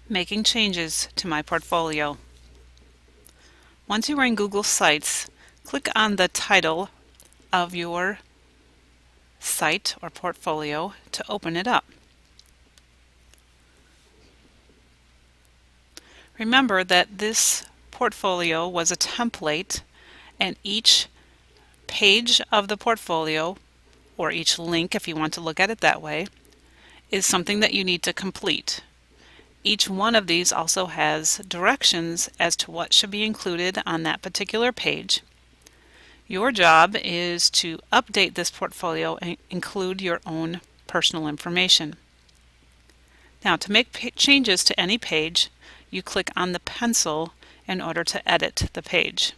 Making changes to my portfolio. Once you are in Google Sites, click on the title of your site or portfolio to open it up. Remember that this portfolio was a template, and each page of the portfolio, or each link if you want to look at it that way, is something that you need to complete. Each one of these also has directions as to what should be included on that particular page. Your job is to update this portfolio and include your own personal information. Now, to make changes to any page, you click on the pencil in order to edit the page.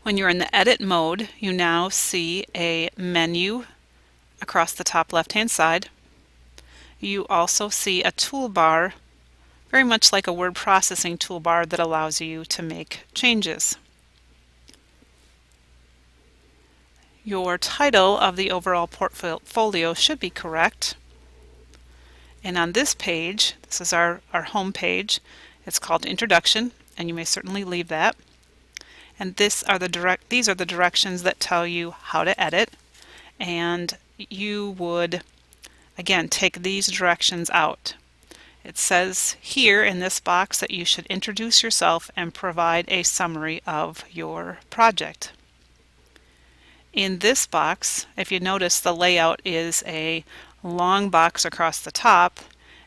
When you're in the edit mode, you now see a menu across the top left-hand side. You also see a toolbar, very much like a word processing toolbar, that allows you to make changes. Your title of the overall portfolio should be correct. And on this page, this is our home page, it's called Introduction, and you may certainly leave that. And these are the directions that tell you how to edit, and you would again take these directions out. It says here in this box that you should introduce yourself and provide a summary of your project. In this box, if you notice, the layout is a long box across the top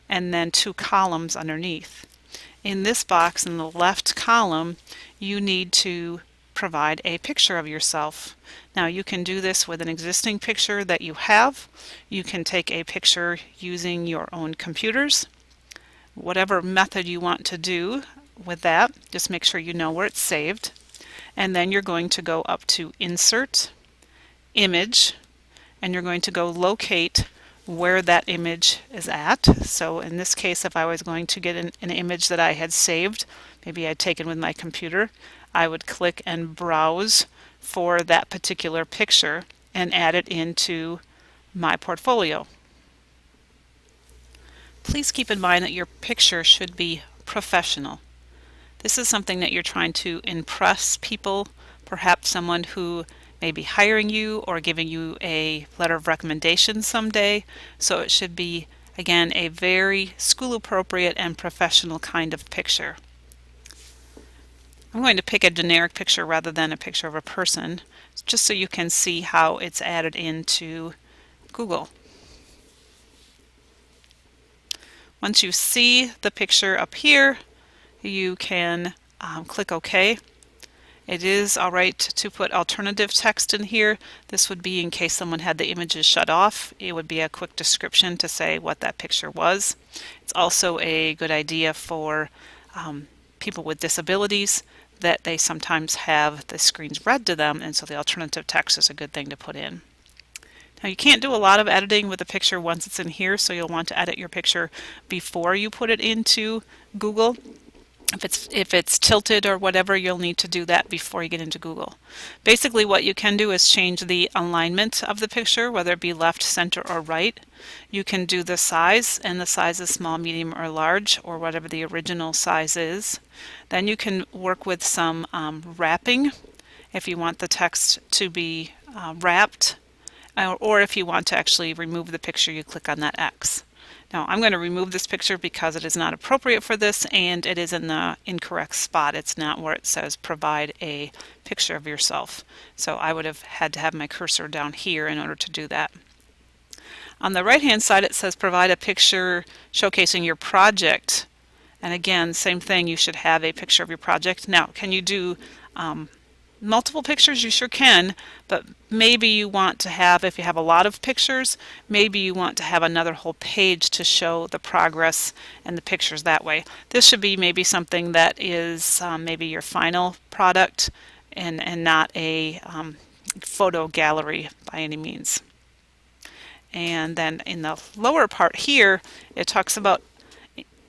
and then two columns underneath. In this box, in the left column, you need to provide a picture of yourself. Now, you can do this with an existing picture that you have. You can take a picture using your own computers. Whatever method you want to do with that, just make sure you know where it's saved. And then you're going to go up to Insert, Image, and you're going to go locate where that image is at. So in this case, if I was going to get an image that I had saved, maybe I'd taken with my computer, I would click and browse for that particular picture and add it into my portfolio. Please keep in mind that your picture should be professional. This is something that you're trying to impress people, perhaps someone who may be hiring you or giving you a letter of recommendation someday. So it should be, again, a very school appropriate and professional kind of picture. I'm going to pick a generic picture rather than a picture of a person, just so you can see how it's added into Google. Once you see the picture up here, you can click OK. It is alright to put alternative text in here. This would be in case someone had the images shut off. It would be a quick description to say what that picture was. It's also a good idea for people with disabilities, that they sometimes have the screens read to them, and so the alternative text is a good thing to put in. Now, you can't do a lot of editing with a picture once it's in here, so you'll want to edit your picture before you put it into Google. If it's tilted or whatever, you'll need to do that before you get into Google. Basically, what you can do is change the alignment of the picture, whether it be left, center, or right. You can do the size, and the size is small, medium, or large, or whatever the original size is. Then you can work with some wrapping if you want the text to be wrapped, or if you want to actually remove the picture, you click on that X. Now, I'm going to remove this picture because it is not appropriate for this, and it is in the incorrect spot. It's not where it says provide a picture of yourself. So I would have had to have my cursor down here in order to do that. On the right hand side, it says provide a picture showcasing your project. And again, same thing, you should have a picture of your project. Now, can you do multiple pictures? You sure can, but maybe you want to have, if you have a lot of pictures, maybe you want to have another whole page to show the progress and the pictures that way. This should be maybe something that is maybe your final product and not a photo gallery by any means. And then in the lower part here, it talks about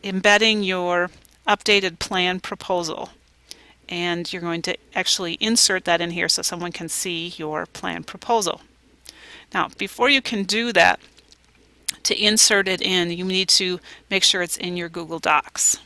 embedding your updated plan proposal. And you're going to actually insert that in here so someone can see your plan proposal. Now, before you can do that, To insert it in, you need to make sure it's in your Google Docs.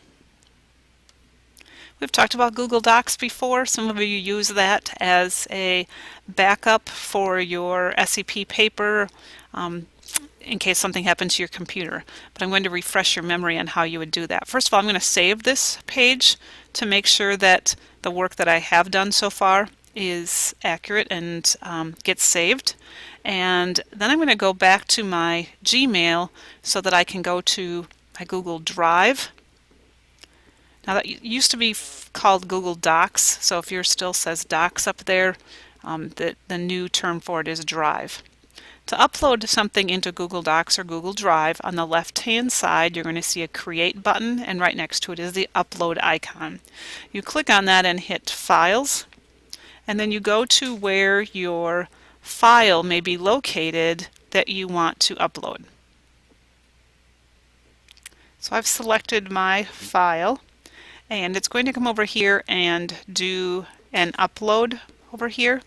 We've talked about Google Docs before. Some of you use that as a backup for your SEP paper in case something happens to your computer. But I'm going to refresh your memory on how you would do that. First of all, I'm going to save this page to make sure that the work that I have done so far is accurate and gets saved. And then I'm going to go back to my Gmail so that I can go to my Google Drive. Now that used to be called Google Docs, so if yours still says Docs up there, the new term for it is Drive. To upload something into Google Docs or Google Drive, on the left-hand side you're going to see a Create button, and right next to it is the Upload icon. You click on that and hit Files, and then you go to where your file may be located that you want to upload. So I've selected my file, and it's going to come over here and do an upload over here.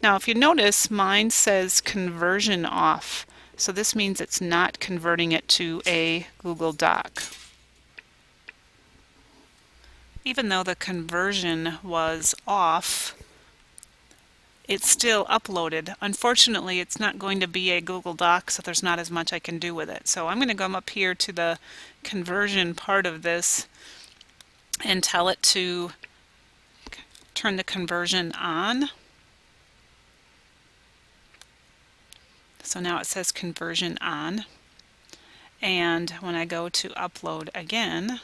Now if you notice, mine says conversion off, so this means it's not converting it to a Google Doc. Even though the conversion was off, it's still uploaded. Unfortunately, it's not going to be a Google Doc, so there's not as much I can do with it. So I'm going to come up here to the conversion part of this and tell it to turn the conversion on. So now it says conversion on. And when I go to upload again,